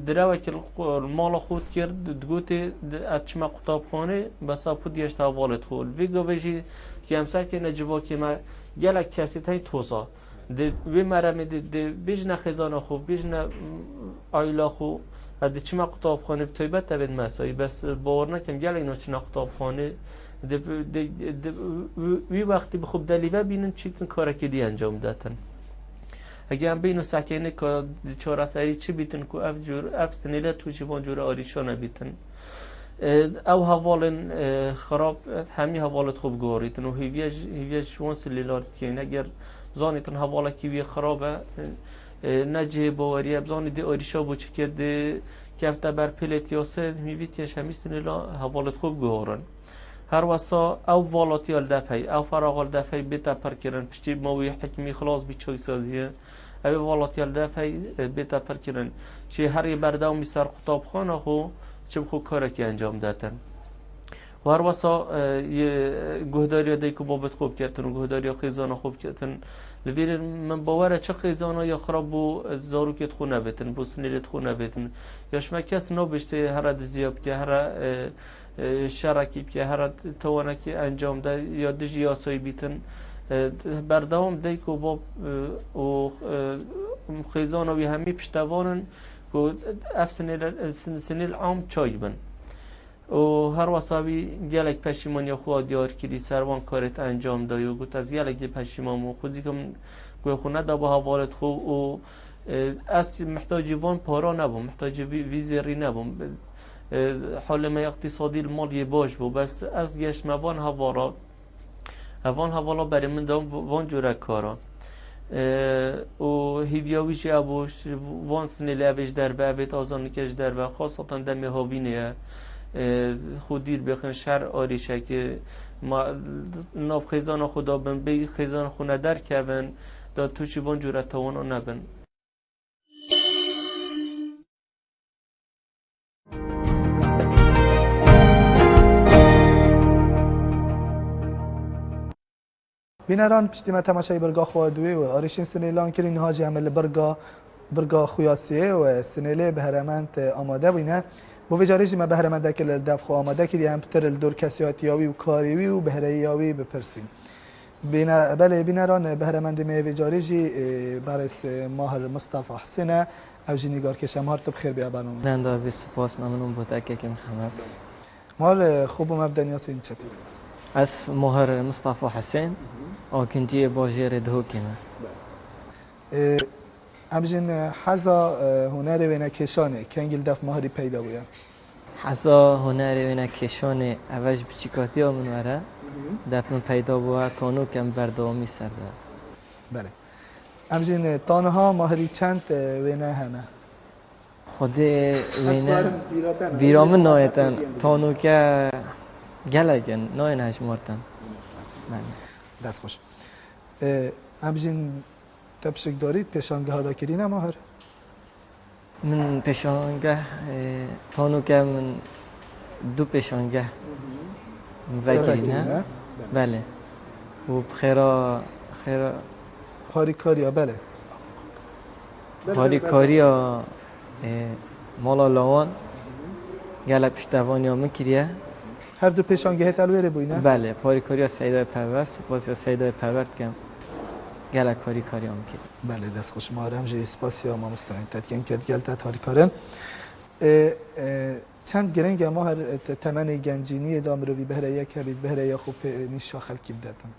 دراوه که مال خود کرد دگوتی اتشما قطابخانه بس اپو دیشت حوالت خود ویگو ویجی که همسر که نجوا که ما گلک کسی تایی توسا وی مرمی بیجن خیزان خوب بیجن آیلا خوب ادی چما قطابخانه بتویبت تبید مسایی بس باور نکم گلک اینا چنا قطابخانه وی وقتی بخوب دلیوه بینن چیتن کاره که دی انجام داتن اگه هم بینو سکینه که چهار سری چی بیتن که اف سنیله توشی وان جور آریشانه بیتن او حوالن خراب همی حوالت خوب گوریتن و هیویش وان سلیلارت که اگر زانیتن حواله که وی خرابه نجه باوریه بزانی دی آریشا بو چی کرده که افتا بر پلیت یاسه میویتیش همی سنیلا حوالت خوب گورن هر وسا او والاتی الدفعی او فراغ الدفعی بیتا پر کرن پشتی موی حکمی خلاص بی چوی سازیه او والاتی الدفعی بیتا پر کرن چه هر یه برداومی سر قطابخانه خو چه بخو کارکی انجام دادن و هر وسا گهداری دیکو بابت خوب کردن و گهداری خیزان خوب کردن لویر من باوره چه خیزانا یا خراب بو زاروکت خو نبیتن بو سنیلت خو نبیتن یا شما کس نبشته هر دزیاب که هر شرکی که هر توانکی انجام ده یا دژی آسایی بیتن برداوم دیکو باب و خیزان وی همی پشتوانن که اف سنیل عام چای بن و هر وساوی گلک پشیمان یا خود دیار کردی سروان کارت انجام داد و گفت از گلک پشیمان و خودی که گوی خونه دا با حوالت خو و از محتاج وان پارا نبود محتاج ویزری نبود حال ما اقتصادی المالی باش بود بس از گشت موان هوالا برای من دام وان جوره کارا و هیویاویش ابوش وان سنیل اوش در به بیت آزان کش در به خاصتا دم هاوینه خود دیر بخن شهر آریشه که ما ناف خیزان خدا بن بی خیزان خونه در کبن دا توشی وان جوره توانا نبن بینران پشتی ما تماشای برگا خوادوی و آریشین سنیلان کرین هاجی عمل برگا خویاسیه و سنیله بهرمند آماده بینه بو ویجاریجی ما بهرمنده که دفخو آماده کردی هم تر دور کسیاتیاوی و کاریوی و بهرهیاوی بپرسیم بله بینران بهرمند می ویجاریجی برس ماهر مصطفى حسینه او جی نگار کشم هر تو بخیر بیا برنامه نندا بی سپاس ممنون بود که محمد مال خوب و مبدنیاسی این چطور از ماهر مصطفى حسین آکنجی باجیر دهوکیمه امجین حزا هنر وینا کشانه کنگل دف ماهری پیدا بویا حزا هنر وینا کشانه اوج بچیکاتی ها منوره دف من پیدا بویا تانو کم بردامی سرده بله امجین تانها ماهری چند وینا هنه خود وینا بیرامن نایتن تانو که گلگن ناین هشمارتن دست خوش همچنین تبشک دارید پیشانگه ها دا کرین ماهر؟ من پیشانگه تانو که من دو پیشانگه وکرینه بله و خیرا هاریکاری ها بله هاریکاری ها مالا لاوان گله پشتوانی ها مکریه هر دو پیشانگه تلویره بوینه؟ بله پاریکاری سیدای پرورد سپاسی سیدای پرورد کم گله کاری هم کرد بله دست خوش مارم جه سپاسی ما مستعین تدکن کد گل تد هاریکارن چند گرنگ ما هر تمن گنجینی دامروی بهره یک هبید بهره یا خوب نیشا خلکی بدتن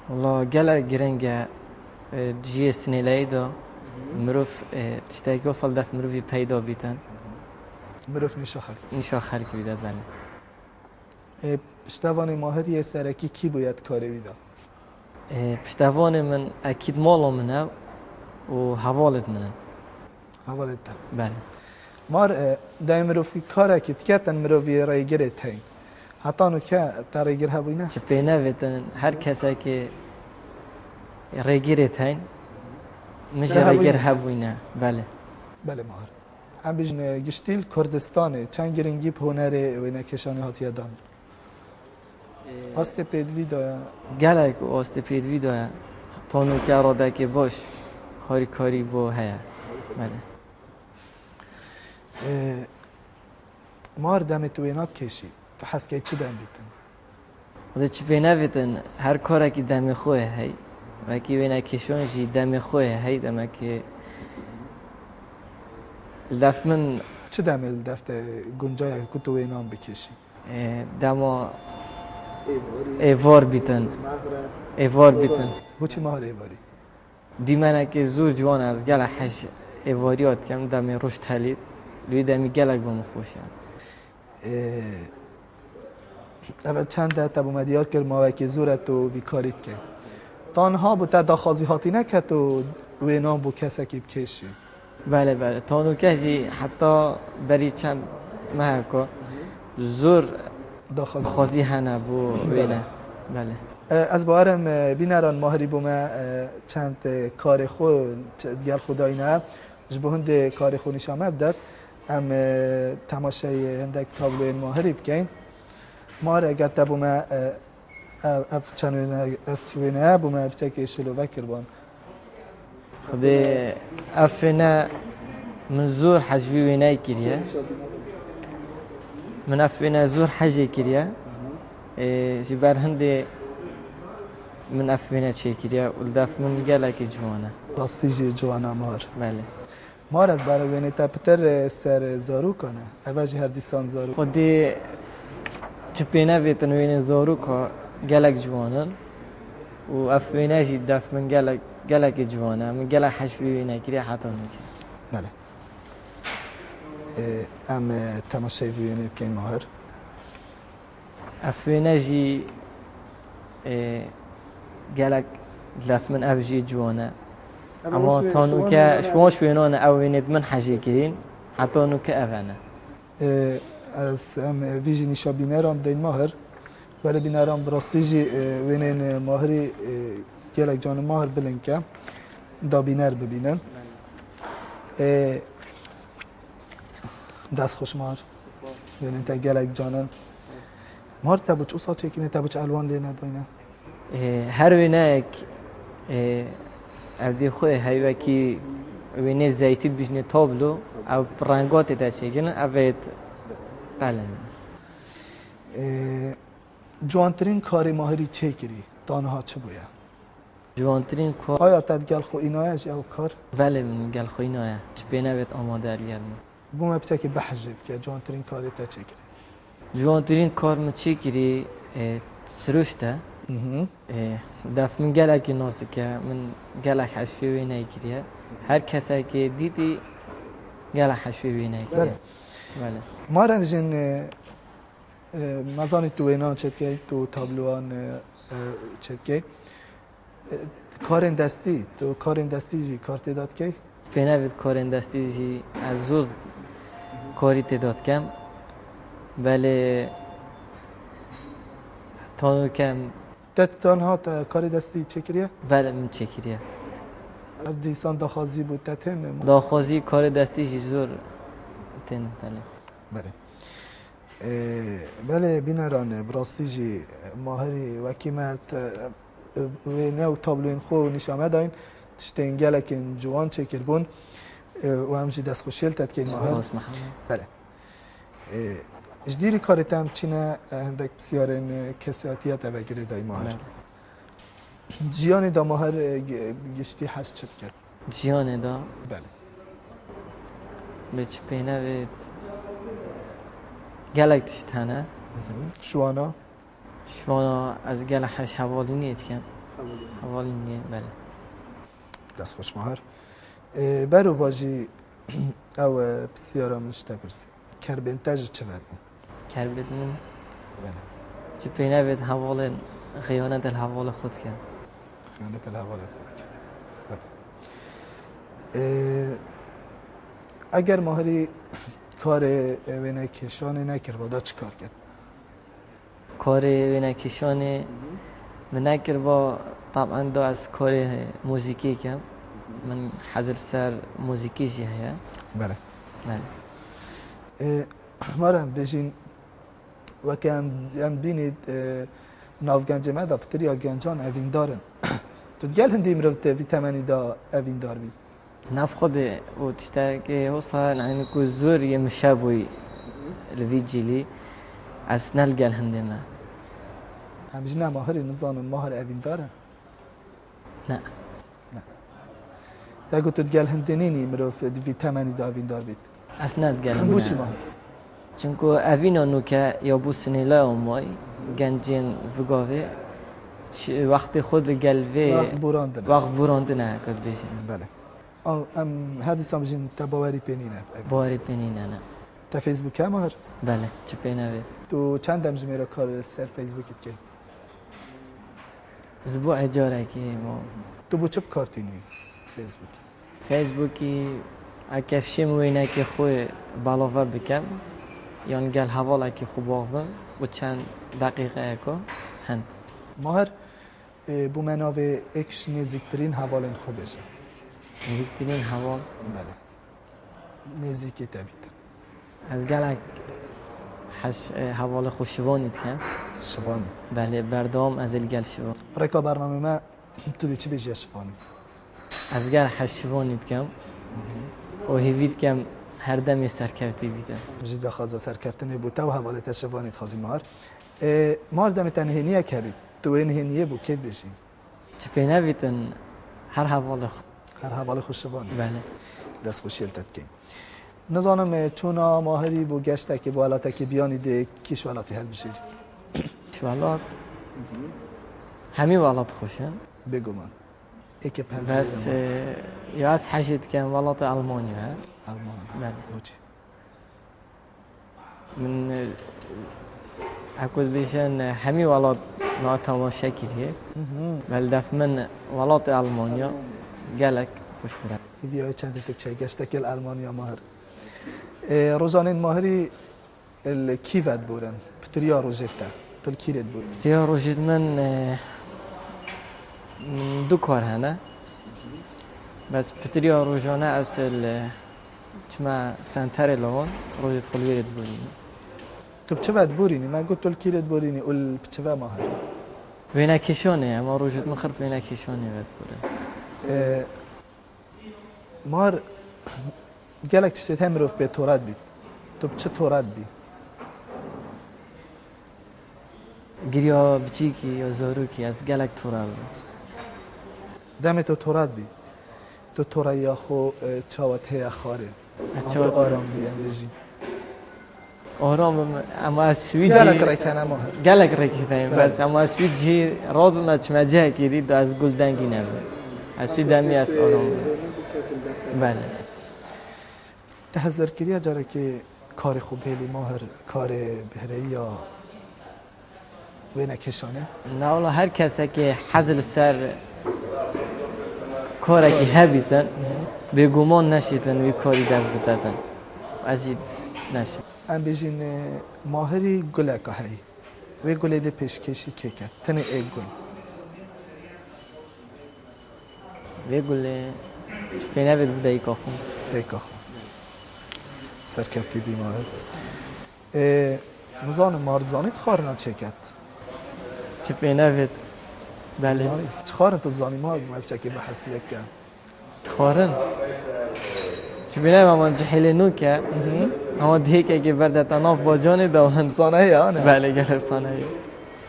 والله گله گرنگ جی سنیلای دا مروف تشتاکی سال دف مروفی پیدا بیتن مروف نیشا خلکی بده بله پشتوان ماهری سرکی کی باید کاری بیده؟ پشتوان من اکید مالا منه و حوالت منه حوالت ده بله مار دای مروفی کار اکید کتن مروفی رای گره تین حتی نو که تریگر هبوینه چه پینه بیتن هر کسی که ریگیرت هین میشه ریگر هبوینه بله بله ماهر ام بیشن گشتیل کردستانه چند گرینگی هنر وینه کشانی هاتیه دان هست پید ویدایا گله که آست پید ویدایا تانو که اراده که باش هاری کاری با هیا بله ماهر دم تو وینات کشی که حس که چی دم بیتن خدا چی پینه بیتن هر کاری که دم خواه هی و که وینه کشان جی دم خواه هی دمه که لف من چه دم دفته گنجای که تو وینام بکشی دما ایوار بیتن ایوار بیتن بو چی ماهر ایواری دیمنه که زور جوان از گله حش ایواریات کم دمی روش تلید لوی دمی گلک بام خوشم اول چند ده تبو مدیار کرد ما که زورت و ویکاریت کرد تانها بو تا داخازی هاتی نکد و وینام بو کسی که بکشی بله بله تانو کسی حتی بری چند محکو زور داخازی خازی هنه بو وینه بله از بارم بینران ماهری بومه چند کار خو دیگر خدای نه جبه هند کار خو نشامه بدد ام تماشای هندک تابلوی ماهری بکن ماهر اگر تبومه اف چنوینه اف وینه بومه بچه شلو وکر بان خدای افنه من زور حجوی وینه کریه من افنه زور حجی کریه جبر هندی من افینه چه کریه ولدف من گله که جوانه راستی جی جوانا مار بله مار از برای وینه تا پتر سر زارو کنه اوجی هر دیستان زارو خودی چپینه بیتن وین زارو که گله جوانن و افینه جی دف من گله که جوانه من گله حشوی وینه کریه حتی نکه بله ام تماشای وینه بکن ماهر افینه جی گلک دف من افجی جوانه اما تانو که شماش وینانه او وینید من حجی کرین حتی نو که اوانه از ام ویژی نیشا بینران دین ماهر ولی بینران براستی جی وینین ماهری گلک جان ماهر بلن که دا بینر ببینن دست خوش ماهر وینین تا گلک جانن ماهر تبو چو سا چکنه تبو چه الوان لینه داینه هر وینه افدی خوی هیوه کی وینه زیتید بیشنه تابلو او رنگات تا چکنه اوید بله جوانترین کاری ماهری چه کری؟ دانها چه بویا؟ جوانترین کار آیا تدگل خو اینایش او کار؟ بله من گل خوی نایه چه بینه بید آماده الگرم بوم بچه که بحجب که جوانترین کاری تا چه کری؟ جوانترین کار من چه کری سروشته دف من گله که ناسه که من گله حشفی وینه کریه هر کسی که دیدی گله حشفی وینه کریه بله مارن جن مزانی تو اینا چت که تو تابلوان چت که کارن دستی تو کارن دستی جی کار تعداد که بینه بید کارن دستی جی از زود کاری تعداد کم ولی تانو کم تنها کار دستی چه کریه؟ بله من چه کریه دیسان داخازی بود تتن داخوازی کار دستی جی زور تن بله بله بله بینران براستی جی ماهری وکیمت و نو تابلوین خو نشامه داین تشتین گلکن جوان چه کربون و همچی دست خوشیل تد که ماهر بله اجدیری کارت هم چینه هندک بسیارن کسیاتیت اوگیره دای ماهر جیانی دا ماهر گشتی هست چت کرد جیانی دا بله بچه پینه بید گلک تشتانه شوانا از گل حش حوالی نیت کن حوالی نیت بله دست خوش ماهر برو واجی او بسیارا منشته پرسی کربنتاج چه ود کربت من بله چه پینه بید حوال خیانت الحوال خود کن خیانت الحوالت خود کن بله اگر ماهری کار وینه کشانه نکر بادا چه کار کرد؟ کار وینکشانه من نکر با طبعا دو از کار موزیکی کم من حضر سر موزیکی جی هیا بله بله مارم بجین وکم ام بینید ناوگنج ما دا پتریا گنجان اوین دارن تو گل هندی مرفت ویتامینی دا اوین دار بید نف خود و تشتاق وصل يعني كو زور يمشابوي الفيجيلي اسنال قال هندنا همجنا ماهر نظام ماهر اوین داره لا تا قلت تقال هندنيني مرف ویتامینی دا اوین دار بید اسنال قال بوچی ماهر چونكو افينو نوكا يابو سنيلا وماي گنجين فقاوي وقت خود قلبي وقت براندنا كد بيشن بله ام هادي سامجين تباوري بينينا باري بينين انا تا فيسبوك ها ماهر بله چه بيناوي تو چند دمج میره کار سر فیسبوکت که اسبوع اجاره كي ما تو بو چه کارتینی فیسبوک فيسبوكي اكفشم وينا كي خوي بالاوا بكم يان قال حوالا كي خو باغم و چند دقيقه اكو هند ماهر بو مناوی اکش نزدیکترین حوالن خوبشه نزدیکترین حوال بله نزدیکی تبیت از گلک حش حوال خوشوانی کم شفانی بله بردام از الگل شوان برای برنامه ما تو چی بیشی شفانی از گل حش شوانی کم و هیوید کم هر دمی سرکرتی بیدم جدا خازا سرکفتنی بوده و حوالت شفانی تخازی ماهر ماهر دم تنهینیه کبید تو این هنیه بو کد بشین چه پینه بیتن هر حوال خو هر حوال خوشوانی بله دست خوشیلتت کن نزانم چونا ماهری بو گشته که بو حالاته که بیانی ده کیش والاتی هل بشید شوالات همین والات خوشن بگو من ایک پل بس یا از حشید کم والات آلمانیا ها آلمانی بله بوچی من اكود بيشن همي ولاد ناتما شكليه بل دف من ولاد المانيا قالك خوشتره ویدیوهای چند تک چه گشته که المانیا ماهر روزانین ماهری کیفت بورن پتریا روزتا تل کیرت بورن تيا روجد من دو کار هنه بس بتريا روجانه اصل چما سنتر لون روجد خلويرت بورين تو چه ود بورینی من گفت تل کیرت بورینی اول چه ماهر وينا كيشوني اما روجد مخرب وينا كيشوني ود بورن ماهر گلک تشتیت هم روف به تورد بید تو چه تورد بی گریا بچیکی یا زاروکی از گلک تورال دم تو تورد بی تو توریا خو چاوت هی خاره چاوت آرام بی اندزی آرام اما از سوی گلک رکنه ماهر گلک رکیدیم بس اما از سوی جی راد مچمجه کردید از گلدنگی نبود از سوی دمی از آرام بله تحذر کریه جاره که کار خوب هیلی ماهر کار بهره یا وینه کشانه نه والله هر کسی که حزل سر کاری که هبیتن به گمان نشیدن وی کاری دست بدادن از این نشد ام بیجین ماهری گله که هی وی گله ده پیشکشی که کرد تنه ایک گل وی گله شپینه بید بدهی که خون دیکا خون سرکفتی بی ماهر نزان مارزانیت خارنا چه کرد شپینه بید بله چه خارن تو زانی ما مفچه که بحث لکن خارن شپینه مامان جحیل نو که اما دیگه که برده تناف با جان داوند زانه یا نه بله گله سانه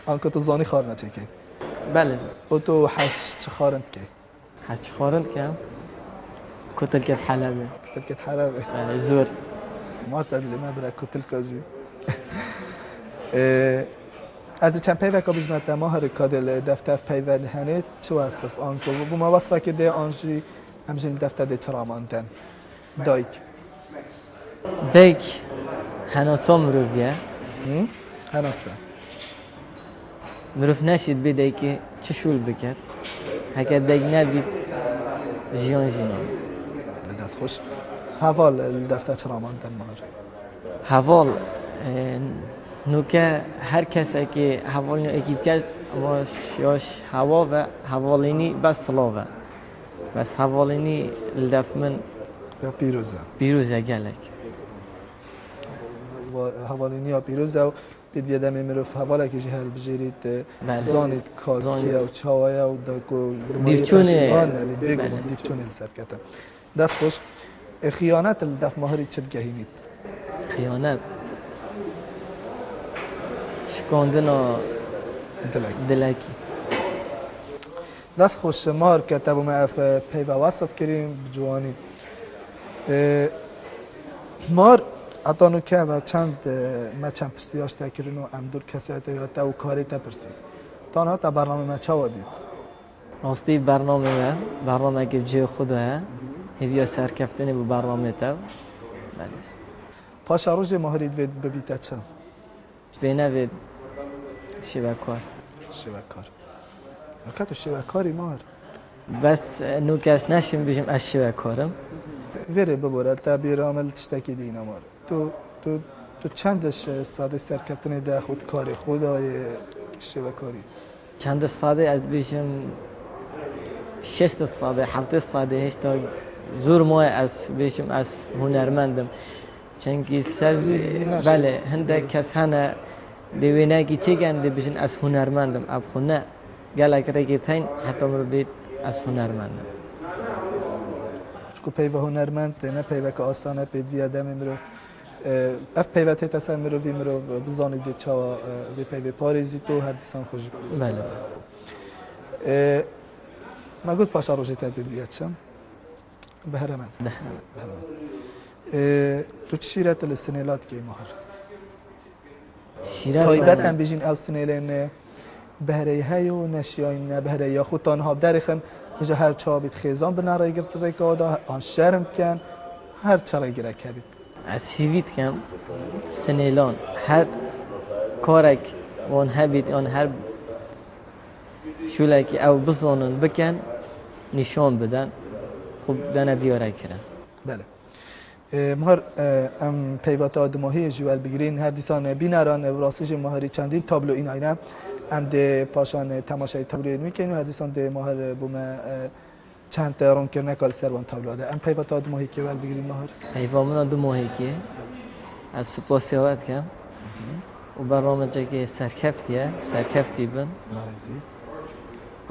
آنکه تو زانی خارنا چه کرد بله و تو حس چه خارند که حس چه خارند که کتل که حلبه تلكت حلبة بله زور مارت اللي ما برا كتل كازي از چند پیوه که بجمت ماهر کادل دفتر پیوه هنه چه وصف آنکو و ما وصفه که ده آنجی همچنین دفتر ده چراماندن دایک دیک هناسا مروفیه هناسه مروف نشید بیده که چه شول بکرد هکر دیک نبید جیان جیان دست خوش حوال دفتر چراماندن ماهر حوال نوکه هر کسی که حوالینی اکیب کرد اما شیاش هوا و حوالینی بس سلاوه بس حوالینی لدف من یا پیروزه گلک حوالینی یا پیروزه و بید یدم مروف حواله که جهل بجیرید زانید کاکیه و چاوایه و دکو دیفچونه دیفچونه سرکته دست خوش خیانت لدف ماهری چه گهینید خیانت شکاندن دلکی دست خوش مار کتب و معرف پیوه وصف کریم بجوانی مار اتانو که و چند پرسیاش تکرین و امدور کسی اتیاته و کاری تپرسی تانها تا برنامه مچه وادید راستی برنامه که جه خوده هیویا سرکفتنی بو برنامه تا پاشا روز ماهرید وید ببیته چه؟ بینه وید شبکار نکتو شبکاری مار بس نوکس نشیم بجیم از شبکارم ویره ببوره تا بیرامل تشتکی دینا مار تو چندش ساده سرکفتنی ده خود کاری خودای شبکاری چند ساده از بجیم 6 ساده 7 ساده هشتا زور ماه از بجیم از هنرمندم چنگی سز بله هنده کس هنه دوینه کی چه گنده بجین از هنرمندم اب خونه گلک رگی تین حتی مرو بید از هنرمندم چکو پیوه هنرمند نه پیوه که آسانه پید وی آدم مروف اف پیوه تیتا سر مروفی مروف بزانید دی چاوا وی پیوه پاریزی تو هر دیسان خوش بله ما گود پاشا روشی تدویل بیاد شم بهرمند تو چی شیرت لسنیلات که مهر تایبت هم بیجین او سنیلین بهره هایو نشیاین نه بهره یا خود تانها بدرخن اجا هر چا بید خیزان بناره گرت ریکادا آن شرم کن هر چا را گره کبید از هیوید کم سنیلان هر کارک وان هبید آن هر شولکی او بزانن بکن نشان بدن خوب دانه دیاره کرن بله مهر ام پیوات آدماهی جوال بگیرین هر دیسان بینران راستش ماهری چندین تابلو این آینه ام ده پاشان تماشای تابلو میکنیم هر دیسان ده ماهر بوم چند تهران کرنه کال سروان تابلو ده ام پیوات آدماهی که ول بگیرین ماهر پیوامون آدماهی که از سپاسیات کم و برنامه که سرکفتی بن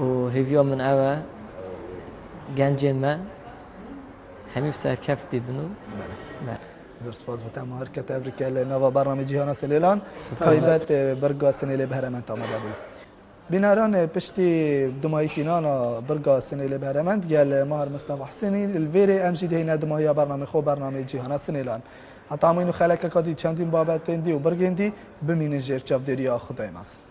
و هیویا من اوه گنجین من همین سرکفتی بنو زر سپاس بتم ماهر کتاب رکل نوا برنامه جهان سلیلان تایبت برگا سنیل بهرمند آمده بود بیناران پشتی دمایی کینانا برگا سنیل بهرمند گل ماهر مصطفی حسینی الویری امجید هینا دمایی برنامه خوب برنامه جهان سلیلان حتی همینو خلک کادی چندین بابت اندی و برگندی بمینه جر چاودری خدای ماست